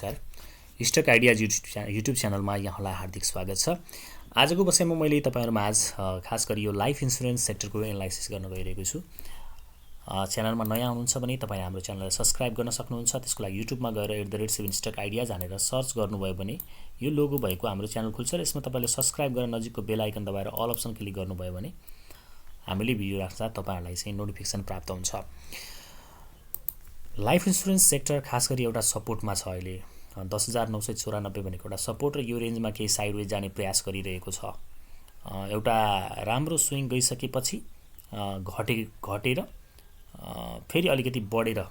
नमस्कार। Stock ideas YouTube च्यानलमा यहाँलाई हार्दिक स्वागत छ। आजको बसाइमा मैले तपाईहरुमा खास गरी यो लाइफ इन्स्योरेन्स सेक्टरको एनालाइसिस गर्न गइरहेको छु। च्यानलमा नयाँ हुनुहुन्छ भने तपाईले हाम्रो च्यानललाई सब्स्क्राइब गर्न सक्नुहुन्छ। त्यसको लागि युट्युबमा गएर @ स्टक आइडियाज भनेर सर्च गर्नुभयो भने यो लोगो भएको हाम्रो च्यानल खुल्छ र यसमा तपाईले सब्स्क्राइब गरेर नजिकको बेल आइकन दबाएर अल अप्सन क्लिक गर्नुभयो भने हामीले भिडियो राख्दा तपाईहरुलाई चाहिँ नोटिफिकेसन प्राप्त हुन्छ। लाइफ इन्स्योरेन्स सेक्टर खास गरी एउटा सपोर्टमा छ। अहिले 10,994 भनेको एउटा सपोर्ट र यो रेन्जमा केही साइडवेज जाने प्रयास गरिरहेको छ। एउटा राम्रो स्विङ गइसकेपछि घटेर फेरि अलिकति बढेर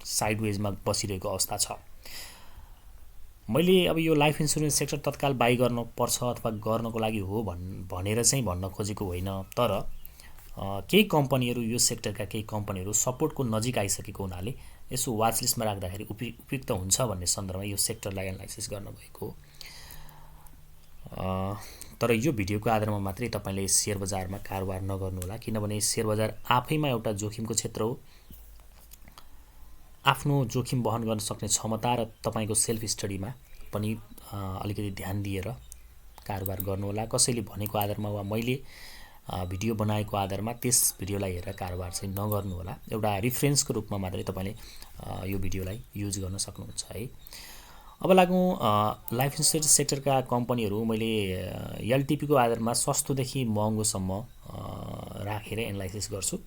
साइडवेजमा बसिरहेको अवस्था छ। मैले अब यो लाइफ इन्स्योरेन्स सेक्टर तत्काल बाइ गर्न पर्छ अथवा गर्नको लागि हो भनेर चाहिँ भन्न खोजेको होइन, तर केही कम्पनीहरु यो सेक्टरका केही कम्पनीहरु सपोर्टको नजिक आइसकेको हुनाले यसो वाच लिस्टमा राख्दाखेरि उपयुक्त हुन्छ भन्ने सन्दर्भमा यो सेक्टरलाई एनालाइसिस गर्न भएको। तर यो भिडियोको आधारमा मात्रै तपाईले शेयर बजारमा कारोबार नगर्नु होला, किनभने शेयर बजार आफैमा एउटा जोखिमको क्षेत्र हो। आफ्नो जोखिम वहन गर्न सक्ने क्षमता र तपाईको सेल्फ स्टडीमा पनि अलिकति ध्यान दिएर कारोबार गर्नु होला। कसैले भनेको आधारमा वा मैले भिडियो बनाएको आधारमा त्यस भिडियोलाई हेरेर कारोबार चाहिँ नगर्नु होला। एउटा रेफरेन्सको रूपमा मात्रै तपाईले यो भिडियोलाई युज गर्न सक्नुहुन्छ है। अब लागौं लाइफ इन्स्योरेन्स सेक्टरका कम्पनीहरु मैले एलटिपी को आधारमा सस्तोदेखि महँगोसम्म राखेर एनालाइसिस गर्छु।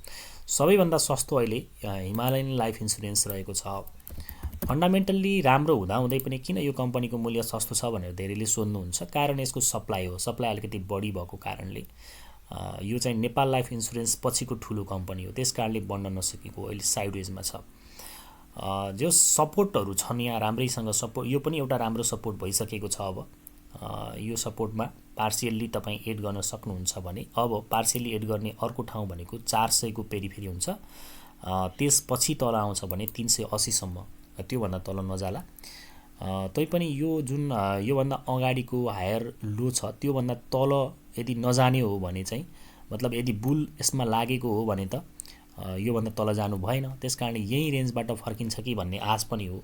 सबैभन्दा सस्तो अहिले हिमालयन लाइफ इन्स्योरेन्स रहेको छ। फन्डामेन्टल्ली राम्रो हुँदै पनि किन यो कम्पनीको मूल्य सस्तो छ भनेर धेरैले सोध्नुहुन्छ। कारण यसको सप्लाई हो। सप्लाई अलिकति बढी भएको कारणले यो चाहिँ नेपाल लाइफ इन्स्योरेन्स पछिको ठूलो कम्पनी हो, त्यसकारणले बढ्न नसकेको अहिले साइडवेजमा छ। जो सपोर्टहरु छन् यहाँ राम्रैसँग सपोर्ट, यो पनि एउटा राम्रो सपोर्ट भइसकेको छ। अब यो सपोर्टमा पार्शियली तपाई एड गर्न सक्नुहुन्छ भने अब पार्शियली एड गर्ने अर्को ठाउँ भनेको 400 को पेरिफेरी हुन्छ। त्यसपछि तल आउँछ भने 380 सम्म, त्यो भन्दा तल नजाला। तैपनि यो जुन यो भन्दा अगाडिको हायर लो छ त्यो भन्दा तल यदि नजाने हो भने चाहिँ मतलब यदि बुल यसमा लागेको हो भने त यो भन्दा तल जानु भएन। त्यसकारण यही रेन्जबाट फर्किन्छ कि भन्ने आश पनि हो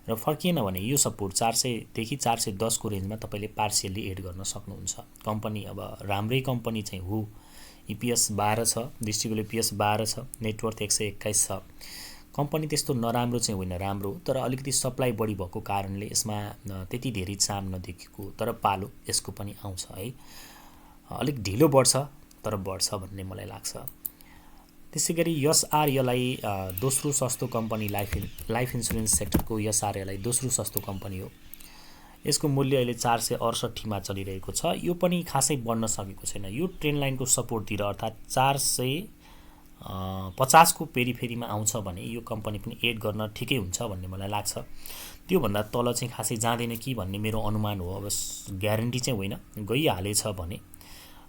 र फर्किएन भने यो सपोर्ट 400 देखि 410 को रेन्जमा तपाईले पार्शियली एड गर्न सक्नुहुन्छ। कम्पनी अब राम्रै कम्पनी चाहिँ हो। ईपीएस 12 छ, डिस्ट्रिब्युटेड ईपीएस 12 छ, नेटवर्थ 121 छ। कम्पनी त्यस्तो नराम्रो चाहिँ होइन, राम्रो, तर अलिकति सप्लाई बढी भएको कारणले यसमा त्यति धेरै चाम नदेखिएको, तर पालो यसको पनि आउँछ है। अलिक ढिलो बढ्छ तर बढ्छ भन्ने मलाई लाग्छ। त्यसैगरी यसआरएलाई दोस्रो सस्तो कम्पनी लाइफ इन्स्योरेन्स सेक्टरको यसआरएलाई दोस्रो सस्तो कम्पनी हो। यसको मूल्य अहिले 468 मा चलिरहेको छ। यो पनि खासै बढ्न सकेको छैन। यो ट्रेन्ड लाइनको सपोर्टतिर अर्थात 450 को पेरिफेरीमा आउँछ भने यो कम्पनी पनि एड गर्न ठिकै हुन्छ भन्ने मलाई लाग्छ। त्यो भन्दा तल चाहिँ खासै जाँदैन कि भन्ने मेरो अनुमान हो। अब ग्यारेन्टी चाहिँ होइन, गइहालेछ भने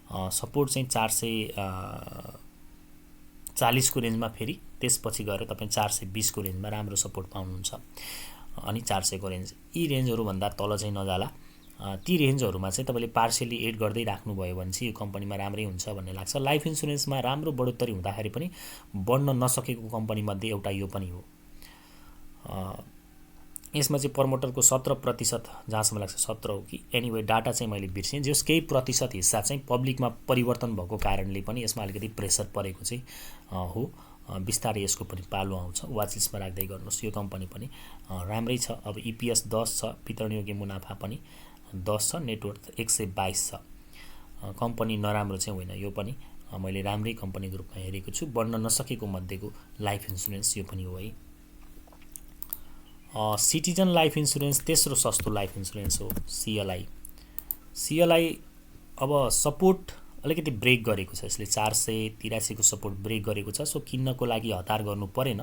सपोर्ट चाहिँ 440 को रेन्जमा, फेरि त्यसपछि गएर तपाई 420 को रेन्जमा राम्रो सपोर्ट पाउनुहुन्छ। अनि 400 को रेन्ज, यी रेन्जहरु भन्दा तल चाहिँ नजाला। ती रेन्जहरुमा चाहिँ तपाईले पार्शियली एड गर्दै राख्नु भयो भने चाहिँ यो कम्पनीमा राम्रै हुन्छ भन्ने लाग्छ। लाइफ इन्स्योरेन्समा राम्रो बढोत्तरी हुँदाखेरि पनि बढ्न नसकेको कम्पनी मध्ये एउटा यो पनि हो। यसमा चाहिँ प्रमोटरको 17% जहाँसम्म लाग्छ 17 हो कि एनीवे डाटा चाहिँ मैले बिर्सेँ। जस केही प्रतिशत हिस्सा चाहिँ पब्लिकमा परिवर्तन भएको कारणले पनि यसमा अलिकति प्रेसर परेको चाहिँ हो। बिस्तारै यसको पनि पालो आउँछ। वाच लिस्टमा राख्दै गर्नुस्। यो कम्पनी पनि राम्रै छ। अब ईपीएस 10 छ, वितरण योग्य मुनाफा पनि 10 छ, नेटवर्थ 122 छ। कम्पनी नराम्रो चाहिँ होइन, यो पनि मैले राम्रै कम्पनीको रूपमा हेरेको छु। बढ्न नसकेको मध्येको लाइफ इन्स्योरेन्स यो पनि हो है। सिटिजन लाइफ इन्स्योरेन्स तेस्रो सस्तो लाइफ इन्स्योरेन्स हो। सीएलआई अब सपोर्ट अलिकति ब्रेक गरेको छ। यसले 483 को सपोर्ट ब्रेक गरेको छ। सो किन्नको लागि हतार गर्नु परेन।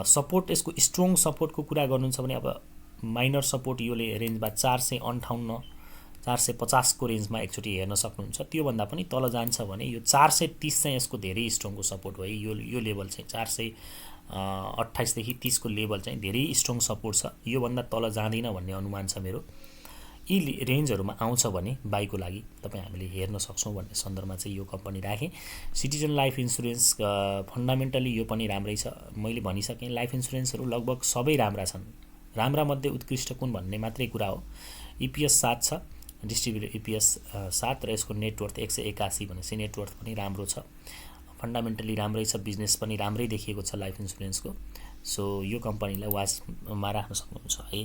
सपोर्ट यसको स्ट्रङ सपोर्टको कुरा गर्नुहुन्छ भने अब माइनर सपोर्ट यो रेन्जमा 458 450 को रेन्जमा एकचोटी हेर्न सक्नुहुन्छ। त्यो भन्दा पनि तल जान्छ भने यो 430 चाहिँ यसको धेरै स्ट्रङको सपोर्ट हो। यो लेभल चाहिँ 428 देखि 30 को लेभल चाहिँ धेरै स्ट्रङ सपोर्ट छ। यो भन्दा तल जाँदैन भन्ने अनुमान छ मेरो। यी रेन्जहरुमा आउँछ भने बाइको लागि तपाई हामीले हेर्न सक्छौं भन्ने सन्दर्भमा चाहिँ यो कम्पनी राखे। सिटिजन लाइफ इन्स्योरेन्स फन्डामेन्टली यो पनि राम्रै छ। मैले भनिसकेँ लाइफ इन्स्योरेन्सहरु लगभग सबै राम्रा छन्। राम्रा मध्ये उत्कृष्ट कुन भन्ने मात्रै कुरा हो। EPS 7 छ, डिस्ट्रिब्युटेड EPS 7 र यसको नेटवर्थ 181 भनेपछि नेटवर्थ पनि राम्रो छ, फन्डामेन्टली राम्रै छ, बिजनेस पनि राम्रै देखिएको छ लाइफ इन्सुरेन्सको। सो यो कम्पनीलाई वाचमा राख्न सक्नुहुन्छ है।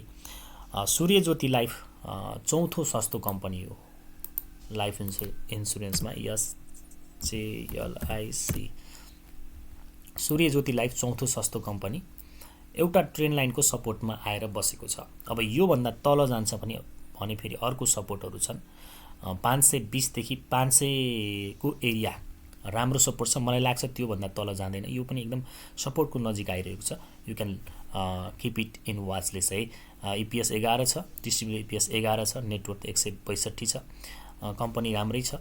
सूर्य ज्योति लाइफ चौथो सस्तो कम्पनी हो लाइफ इन्सुरेन्समा, SJLIC। सूर्य ज्योति लाइफ चौथो सस्तो कम्पनी एउटा ट्रेन लाइनको सपोर्टमा आएर बसेको छ। अब योभन्दा तल जान्छ भने फेरि अर्को सपोर्टहरू छन्। 520 देखि 500 को एरिया राम्रो सपोर्ट छ, मलाई लाग्छ त्योभन्दा तल जाँदैन, यो पनि एकदम सपोर्टको नजिक आइरहेको छ। You can keep it in watch list है। EPS 11 छ, डिस्ट्रिब्युटेड EPS 11 छ, नेटवर्थ 162 छ, कम्पनी राम्रै छ।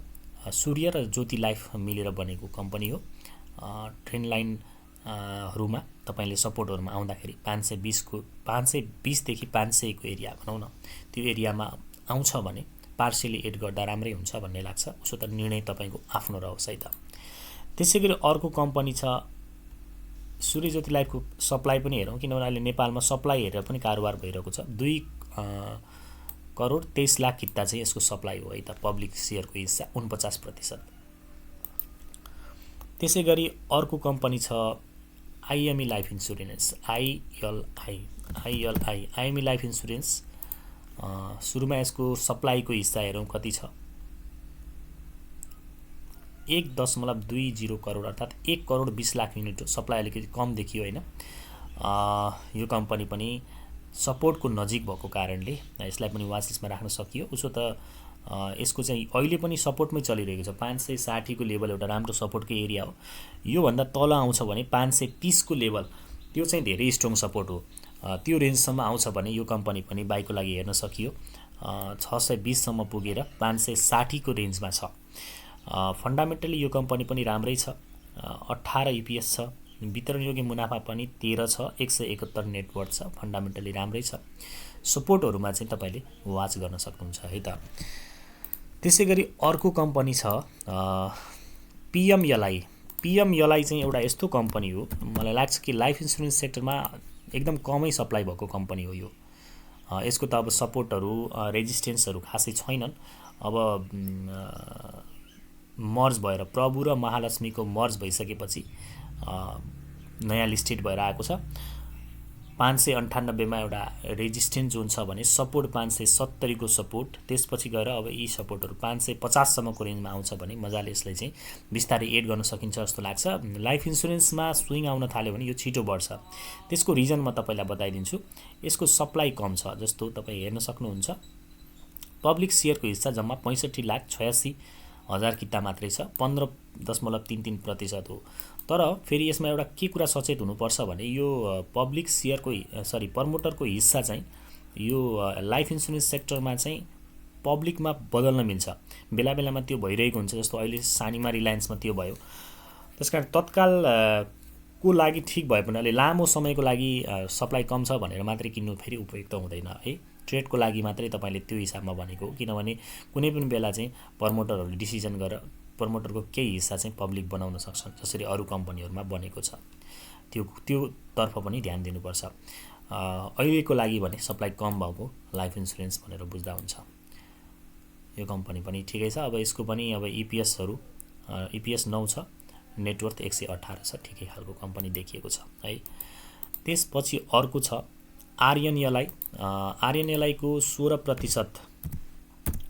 सूर्य र ज्योति लाइफ मिलेर बनेको कम्पनी हो। ट्रेन लाइनहरूमा तपाईँले सपोर्टहरूमा आउँदाखेरि 520 देखि 500 को एरिया भनौँ न, त्यो एरियामा आउँछ भने पार्सियली एड गर्दा राम्रै हुन्छ भन्ने लाग्छ। उसो त निर्णय तपाईँको आफ्नो रहोस् है त। त्यसै गरी अर्को कम्पनी छ सूर्य ज्योति लाइफको सप्लाई पनि हेरौँ, किनभने अहिले नेपालमा सप्लाई हेरेर पनि कारोबार भइरहेको छ। 2 करोड 23 लाख किता चाहिँ यसको सप्लाई हो है त, पब्लिक सेयरको हिस्सा 49%। त्यसै गरी अर्को कम्पनी छ IME life insurance, IME life insurance. सुरुमा यसको सप्लाईको हिस्सा हेरौँ कति छ, 1.20 करोड अर्थात् 1 करोड 20 लाख युनिट हो। सप्लाई अलिकति कम देखियो होइन। यो कम्पनी पनि सपोर्टको नजिक भएको कारणले यसलाई पनि वाच लिस्टमा राख्न सकियो। उसो त यसको चाहिँ अहिले पनि सपोर्टमै चलिरहेको छ। 560 को लेभल एउटा राम्रो सपोर्टको एरिया हो। योभन्दा तल आउँछ भने 530 को लेभल, त्यो चाहिँ धेरै स्ट्रङ सपोर्ट हो। त्यो रेन्जसम्म आउँछ भने यो कम्पनी पनि बाइकको लागि हेर्न सकियो। 620 सम्म पुगेर 560 को रेन्जमा छ। फन्डामेन्टली यो कम्पनी पनि राम्रै छ। 18 EPS छ, वितरणयोग्य मुनाफा पनि 13 छ, 171 नेटवर्थ छ, फन्डामेन्टली राम्रै छ। सपोर्टहरूमा चाहिँ तपाईँले वाच गर्न सक्नुहुन्छ है त। त्यसै गरी अर्को कम्पनी छ PMLI। PMLI चाहिँ एउटा यस्तो कम्पनी हो, मलाई लाग्छ कि लाइफ इन्सुरेन्स सेक्टरमा एकदम कमै सप्लाई भएको कम्पनी हो यो। यसको त अब सपोर्टहरू रेजिस्टेन्सहरू खासै छैनन्। अब मर्ज भएर प्रभु र महालक्ष्मीको मर्ज भइसकेपछि नयाँ लिस्टेड भएर आएको छ। 598 मा एउटा रेजिस्टेन्स जोन छ भने सपोर्ट 570 को सपोर्ट, त्यसपछि गएर अब यी सपोर्टहरू 550 सम्मको रेन्जमा आउँछ भने मजाले यसलाई चाहिँ बिस्तारै एड गर्न सकिन्छ जस्तो लाग्छ। लाइफ इन्सुरेन्समा स्विङ आउन थाल्यो भने यो छिटो बढ्छ। त्यसको रिजन म तपाईँलाई बताइदिन्छु। यसको सप्लाई कम छ, जस्तो तपाईँ हेर्न सक्नुहुन्छ। पब्लिक सेयरको हिस्सा जम्मा 65,86,000 किता मात्रै छ, 15.33% हो। तर फेरि यसमा एउटा के कुरा सचेत हुनुपर्छ भने यो पब्लिक सेयरको प्रमोटरको हिस्सा चाहिँ यो लाइफ इन्सुरेन्स सेक्टरमा चाहिँ पब्लिकमा बदल्न मिल्छ। बेला बेलामा त्यो भइरहेको हुन्छ, जस्तो अहिले सानीमा रिलायन्समा त्यो भयो। त्यसकारण तत्काल को लागि ठिक भए पनि अहिले लामो समयको लागि सप्लाई कम छ भनेर मात्रै किन्नु फेरि उपयुक्त हुँदैन है। ट्रेडको लागि मात्रै तपाईँले त्यो हिसाबमा भनेको हो, किनभने कुनै पनि बेला चाहिँ प्रमोटरहरूले डिसिजन गरेर प्रमोटरको केही हिस्सा चाहिँ पब्लिक बनाउन सक्छन्, जसरी अरू कम्पनीहरूमा बनेको छ। त्यो तर्फ पनि ध्यान दिनुपर्छ। अहिलेको लागि भने सप्लाई कम भएको लाइफ इन्सुरेन्स भनेर बुझ्दा हुन्छ। यो कम्पनी पनि ठिकै छ। अब यसको पनि अब EPS 9 छ, नेटवर्थ 118 छ, ठिकै खालको कम्पनी देखिएको छ है। त्यसपछि अर्को छ RNLI। RNLI को 16%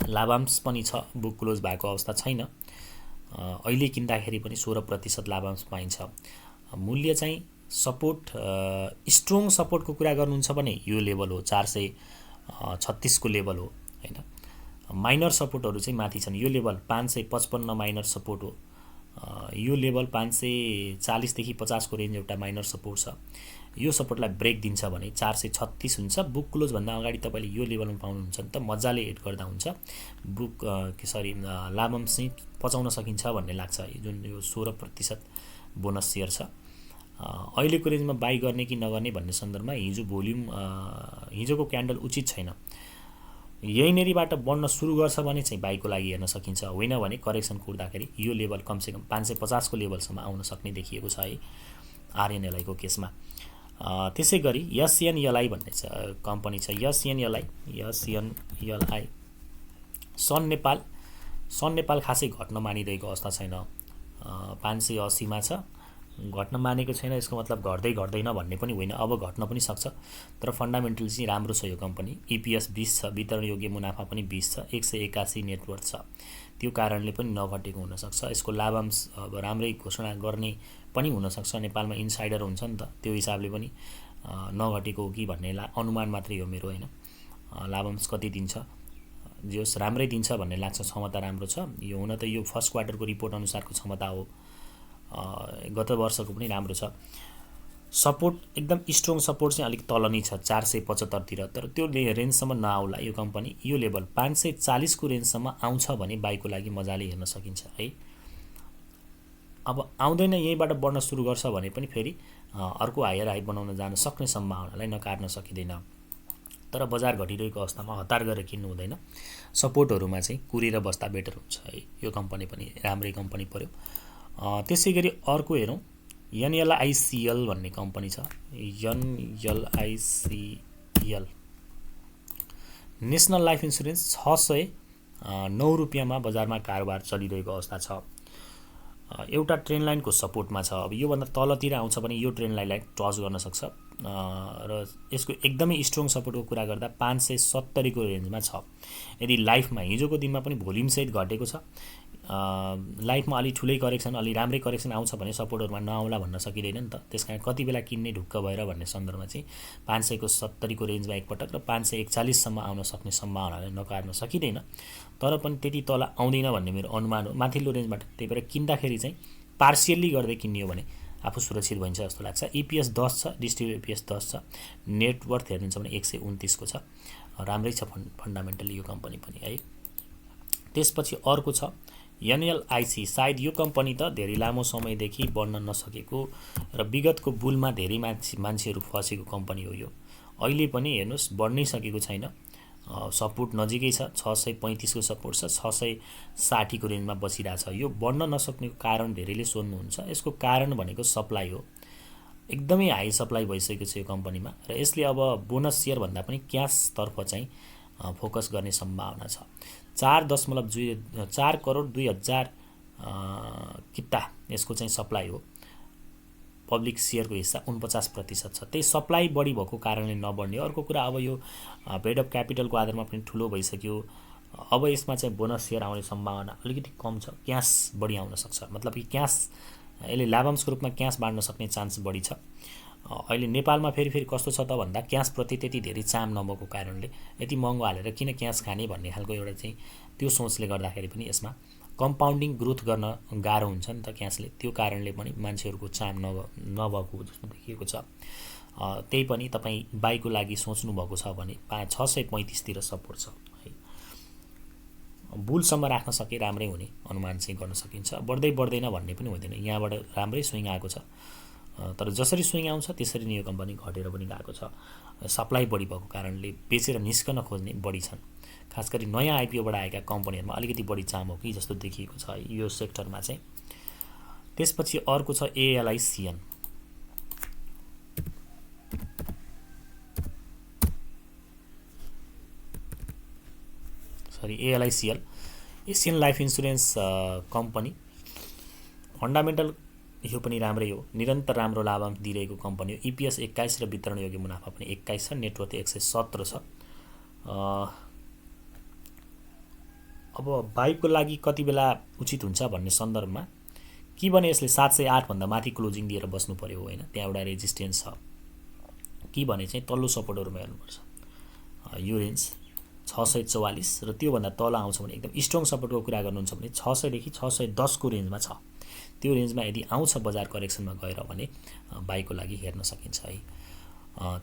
लाभांश पनि छ, बुक क्लोज भएको अवस्था छैन। अहिले किन्दाखेरि पनि 16% लाभांश पाइन्छ। मूल्य चाहिँ सपोर्ट स्ट्रङ सपोर्टको कुरा गर्नुहुन्छ भने यो लेभल हो, 436 को लेभल हो हैन। माइनर सपोर्टहरू चाहिँ माथि छन्। यो लेभल 555 माइनर सपोर्ट हो। यो लेभल 540 देखि 50 को रेन्ज एउटा माइनर सपोर्ट छ। यो सपोर्टलाई ब्रेक दिन्छ भने 436 हुन्छ। बुक क्लोज भन्दा अगाडि तपाईँले यो लेभलमा पाउनुहुन्छ नि त मजाले एड गर्दा हुन्छ। लाभांश चाहिँ पचाउन सकिन्छ भन्ने लाग्छ, जुन यो 16% बोनस सेयर छ। अहिलेको रेन्जमा बाई गर्ने कि नगर्ने भन्ने सन्दर्भमा हिजोको क्यान्डल उचित छैन। यहीँनेरिबाट बढ्न सुरु गर्छ भने चाहिँ बाईको लागि हेर्न सकिन्छ, होइन भने करेक्सन कुर्दाखेरि यो लेभल कमसेकम 550 को लेभलसम्म आउन सक्ने देखिएको छ है RNLI को केसमा। त्यसै गरी एसएनएलआई भन्ने कम्पनी छ, एसएनएलआई सन नेपाल खासै घट्न मानिरहेको अवस्था छैन, 580 मा छ। घट्न मानेको छैन यसको मतलब घट्दैन भन्ने पनि होइन, अब घट्न पनि सक्छ, तर फन्डामेन्टली चाहिँ राम्रो छ यो कम्पनी। इपिएस 20 छ, वितरण योग्य मुनाफा पनि 20 छ, 181 नेटवर्थ छ, त्यो कारणले पनि नघटेको हुनसक्छ। यसको लाभांश अब राम्रै घोषणा गर्ने पनि हुनसक्छ, नेपालमा इन्साइडर हुन्छ नि त, त्यो हिसाबले पनि नघटेको हो कि भन्ने अनुमान मात्रै हो मेरो, होइन। लाभांश कति दिन्छ, जस राम्रै दिन्छ भन्ने लाग्छ, क्षमता राम्रो छ यो। हुन त यो फर्स्ट क्वार्टरको रिपोर्ट अनुसारको क्षमता हो, गत वर्षको पनि राम्रो छ। सपोर्ट एकदम स्ट्रङ सपोर्ट चाहिँ अलिक तल नै छ 475 तिर, तर त्यो रेन्जसम्म नआउला यो कम्पनी। यो लेभल 540 को रेन्जसम्म आउँछ भने बाइकको लागि मजाले हेर्न सकिन्छ है। अब आउँदैन, यहीँबाट बढ्न सुरु गर्छ भने पनि फेरि अर्को हायर हाई बनाउन जान सक्ने सम्भावनालाई नकार्न सकिँदैन। तर बजार घटिरहेको अवस्थामा हतार गरेर किन्नु हुँदैन, सपोर्टहरूमा चाहिँ कुरेर बस्दा बेटर हुन्छ है। यो कम्पनी पनि राम्रै कम्पनी पर्यो। त्यसै गरी अर्को हेरौँ, एनएलआइसिएल भन्ने कम्पनी छ, एनएलआइसिएल नेसनल लाइफ इन्सुरेन्स 609 रुपियाँमा बजारमा कारोबार चलिरहेको अवस्था छ। एउटा ट्रेन लाइनको सपोर्टमा छ। अब योभन्दा तलतिर आउँछ भने यो ट्रेन लाइनलाई टच गर्न सक्छ, र यसको एकदमै स्ट्रङ सपोर्टको कुरा गर्दा 570 को रेन्जमा छ। यदि लाइफमा हिजोको दिनमा पनि भोल्युमसहित घटेको छ, लाइफमा अलि ठुलै करेक्सन, अलि राम्रै करेक्सन आउँछ भने सपोर्टहरूमा नआउला भन्न सकिँदैन नि त। त्यस कारण कति बेला किन्ने ढुक्क भएर भन्ने सन्दर्भमा चाहिँ 570 को रेन्जमा एकपटक र 541 सम्म आउन सक्ने सम्भावनालाई नकार्न सकिँदैन, तर पनि त्यति तल आउँदैन भन्ने मेरो अनुमान हो माथिल्लो रेन्जबाट। त्यही भएर किन्दाखेरि चाहिँ पार्सियल्ली गर्दै किनियो भने आफू सुरक्षित भइन्छ जस्तो लाग्छ। इपिएस 10 छ, डिस्ट्रिब्युट इपिएस 10 छ, नेटवर्थ हेर्नुहुन्छ भने 129 को छ, राम्रै छ फन्डामेन्टली यो कम्पनी पनि है। त्यसपछि अर्को छ एनएलआइसी। सायद यो कम्पनी त धेरै लामो समयदेखि बढ्न नसकेको र विगतको बुलमा धेरै मान्छेहरू फसेको कम्पनी हो यो। अहिले पनि हेर्नुहोस् बढ्नै सकेको छैन, सपोर्ट नजिकै छ, 635 को सपोर्ट छ, 660 को रेन्जमा बसिरहेछ। यो बढ्न नसक्नेको कारण धेरैले सोध्नुहुन्छ, यसको कारण भनेको सप्लाई हो। एकदमै हाई सप्लाई भइसकेको छ यो कम्पनीमा, र यसले अब बोनस सेयर भन्दा पनि क्यासतर्फ चाहिँ फोकस गर्ने सम्भावना छ। 4 करोड 2 हजार किता यसको चाहिँ सप्लाई हो। पब्लिक सेयरको हिस्सा 49% छ। त्यही सप्लाई बढी भएको कारणले नबढ्ने। अर्को कुरा, अब यो पेड अफ क्यापिटलको आधारमा पनि ठुलो भइसक्यो, अब यसमा चाहिँ बोनस सेयर आउने सम्भावना अलिकति कम छ, क्यास बढी आउन सक्छ। मतलब कि क्यास यसले लाभांशको रूपमा क्यास बाँड्न सक्ने चान्स बढी छ। अहिले नेपालमा फेरि कस्तो छ त भन्दा क्यासप्रति त्यति धेरै चाम नभएको कारणले यति महँगो हालेर किन क्यास खाने भन्ने खालको एउटा चाहिँ त्यो सोचले गर्दाखेरि पनि यसमा कम्पाउन्डिङ ग्रोथ गर्न गाह्रो हुन्छ नि त क्यासले, त्यो कारणले पनि मान्छेहरूको चाम नभएको जस्तो देखिएको छ। त्यही पनि तपाईँ बाइकको लागि सोच्नुभएको छ भने 635 तिर सपोर्ट छ है। बुलसम्म राख्न सके राम्रै हुने अनुमान चाहिँ गर्न सकिन्छ। बढ्दैन भन्ने पनि हुँदैन, यहाँबाट राम्रै स्विङ आएको छ, तर जसरी स्विङ आउँछ त्यसरी नै यो कम्पनी घटेर पनि गएको छ। सप्लाई बढी भएको कारणले बेचेर निस्कन खोज्ने बढी छन्। खास गरी नयाँ आइपिओबाट आएका कम्पनीहरूमा अलिकति बढी चाम हो कि जस्तो देखिएको छ यो सेक्टरमा चाहिँ। त्यसपछि अर्को छ ALICN. ALICL Asian life insurance company. Fundamental यो पनि राम्रै हो, निरन्तर राम्रो लाभांश दिइरहेको कम्पनी हो। इपिएस 21 र वितरण योग्य मुनाफा पनि 21 छ, नेटवर्थ 117 छ। अब बाइकको लागि कति बेला उचित हुन्छ भन्ने सन्दर्भमा के भने यसले 708 भन्दा माथि क्लोजिङ दिएर बस्नु पर्यो होइन, त्यहाँ एउटा रेजिस्टेन्स छ कि भने चाहिँ तल्लो सपोर्टहरुमा हेर्नुपर्छ। यो रेन्ज 644 र त्योभन्दा तल आउँछ भने एकदम स्ट्रङ सपोर्टको कुरा गर्नुहुन्छ भने 600 देखि 610 को रेन्जमा छ। त्यो रेन्जमा यदि आउँछ बजार करेक्सनमा गएर भने बाइकको लागि हेर्न सकिन्छ है।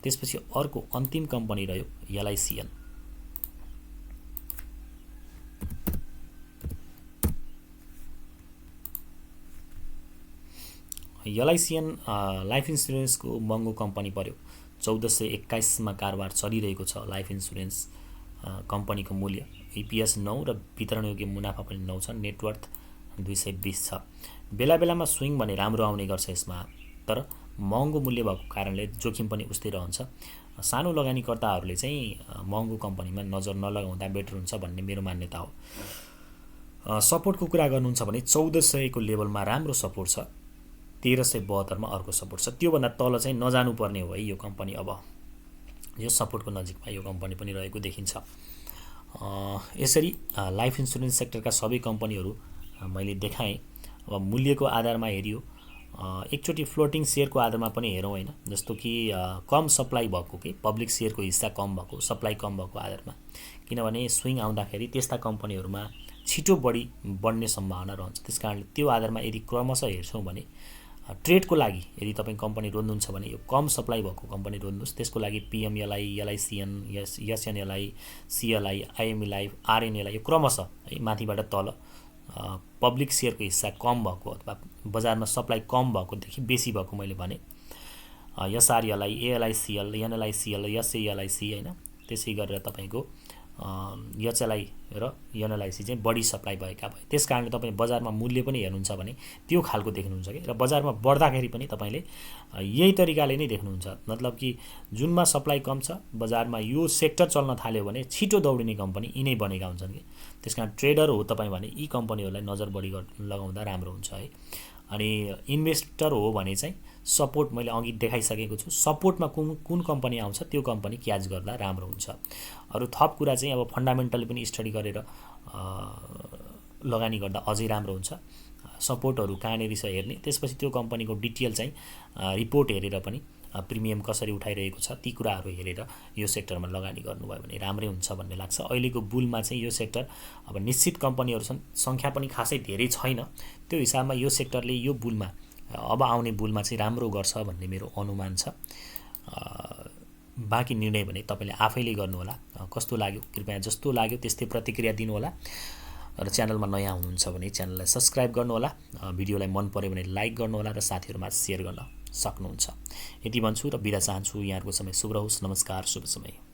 त्यसपछि अर्को अन्तिम कम्पनी रह्यो एलआइसिएन। एलआइसिएन लाइफ इन्सुरेन्सको महँगो कम्पनी पर्यो। 1421 मा कारोबार चलिरहेको छ लाइफ इन्सुरेन्स कम्पनीको मूल्य। इपिएस 9 र वितरण योग्य मुनाफा पनि 9 छ, नेटवर्थ 220 छ। बेला बेलामा स्विङ भने राम्रो आउने गर्छ यसमा, तर महँगो मूल्य भएको कारणले जोखिम पनि उस्तै रहन्छ। सानो लगानीकर्ताहरूले चाहिँ महँगो कम्पनीमा नजर नलगाउँदा बेटर हुन्छ भन्ने मेरो मान्यता हो। सपोर्टको कुरा गर्नुहुन्छ भने 1400 को लेभलमा राम्रो सपोर्ट छ, 1372 मा अर्को सपोर्ट छ। त्योभन्दा तल चाहिँ नजानुपर्ने हो है यो कम्पनी। अब यो सपोर्टको नजिकमा यो कम्पनी पनि रहेको देखिन्छ। यसरी लाइफ इन्सुरेन्स सेक्टरका सबै कम्पनीहरू मैले देखाएँ। अब मूल्यको आधारमा हेरियो, एकचोटि फ्लोटिङ सेयरको आधारमा पनि हेरौँ हैन, जस्तो कि कम सप्लाई भएको कि पब्लिक सेयरको हिस्सा कम भएको, सप्लाई कम भएको आधारमा, किनभने स्विङ आउँदाखेरि त्यस्ता कम्पनीहरूमा छिटो बढ्ने सम्भावना रहन्छ। त्यसकारणले त्यो आधारमा यदि क्रमशः हेर्छौँ भने ट्रेडको लागि यदि तपाईँ कम्पनी रोज्नुहुन्छ भने यो कम सप्लाई भएको कम्पनी रोज्नुहोस्। त्यसको लागि पिएमएलआई, एलआइसिएन, एसएनएलआई, सिएलआई, आइएमई लाइफ, आरएनएलआई यो क्रमशः है माथिबाट तल पब्लिक सेयरको हिस्सा कम भएको अथवा बजारमा सप्लाई कम भएकोदेखि बेसी भएको मैले भने एसआरएलआई, एएलआइसिएल, एनएलआइसिएल, एसएएलआइसी हैन, त्यसै गरेर तपाईँको एचएलआई र एनएलआइसी चाहिँ बढी सप्लाई भएका भए। त्यसकारणले तपाईँ बजारमा मूल्य पनि हेर्नुहुन्छ भने त्यो खालको देख्नुहुन्छ कि, र बजारमा बढ्दाखेरि पनि तपाईँले यही तरिकाले नै देख्नुहुन्छ। मतलब कि जुनमा सप्लाई कम छ, बजारमा यो सेक्टर चल्न थाल्यो भने छिटो दौडिने कम्पनी यिनै बनेका हुन्छन् कि। त्यसकारण ट्रेडर हो तपाईँ भने यी कम्पनीहरूलाई नजर बढी लगाउँदा राम्रो हुन्छ है। अनि इन्भेस्टर हो भने चाहिँ सपोर्ट मैले अघि देखाइसकेको छु। सपोर्टमा कुन कम्पनी आउँछ त्यो कम्पनी क्याच गर्दा राम्रो हुन्छ। अरू थप कुरा चाहिँ अब फन्डामेन्टली पनि स्टडी गरेर लगानी गर्दा अझै राम्रो हुन्छ। सपोर्टहरू कहाँनिर छ हेर्ने, त्यसपछि त्यो कम्पनीको डिटेल चाहिँ रिपोर्ट हेरेर पनि प्रिमियम कसरी उठाइरहेको छ ती कुराहरू हेरेर यो सेक्टरमा लगानी गर्नुभयो भने राम्रै हुन्छ भन्ने लाग्छ। अहिलेको बुलमा चाहिँ यो सेक्टर अब निश्चित कम्पनीहरू छन्, सङ्ख्या पनि खासै धेरै छैन, त्यो हिसाबमा यो सेक्टरले यो बुलमा अब आउने बुलमा चाहिँ राम्रो गर्छ भन्ने मेरो अनुमान छ। बाँकी निर्णय भने तपाईँले आफैले गर्नुहोला। कस्तो लाग्यो कृपया जस्तो लाग्यो त्यस्तै प्रतिक्रिया दिनुहोला। र च्यानलमा नयाँ हुनुहुन्छ भने च्यानललाई सब्स्क्राइब गर्नुहोला, भिडियोलाई मन पर्यो भने लाइक गर्नुहोला र साथीहरूमा सेयर गर्न सक्नुहुन्छ। यति भन्छु र बिदा चाहन्छु। यहाँहरूको समय शुभ रहोस्। नमस्कार, शुभ समय।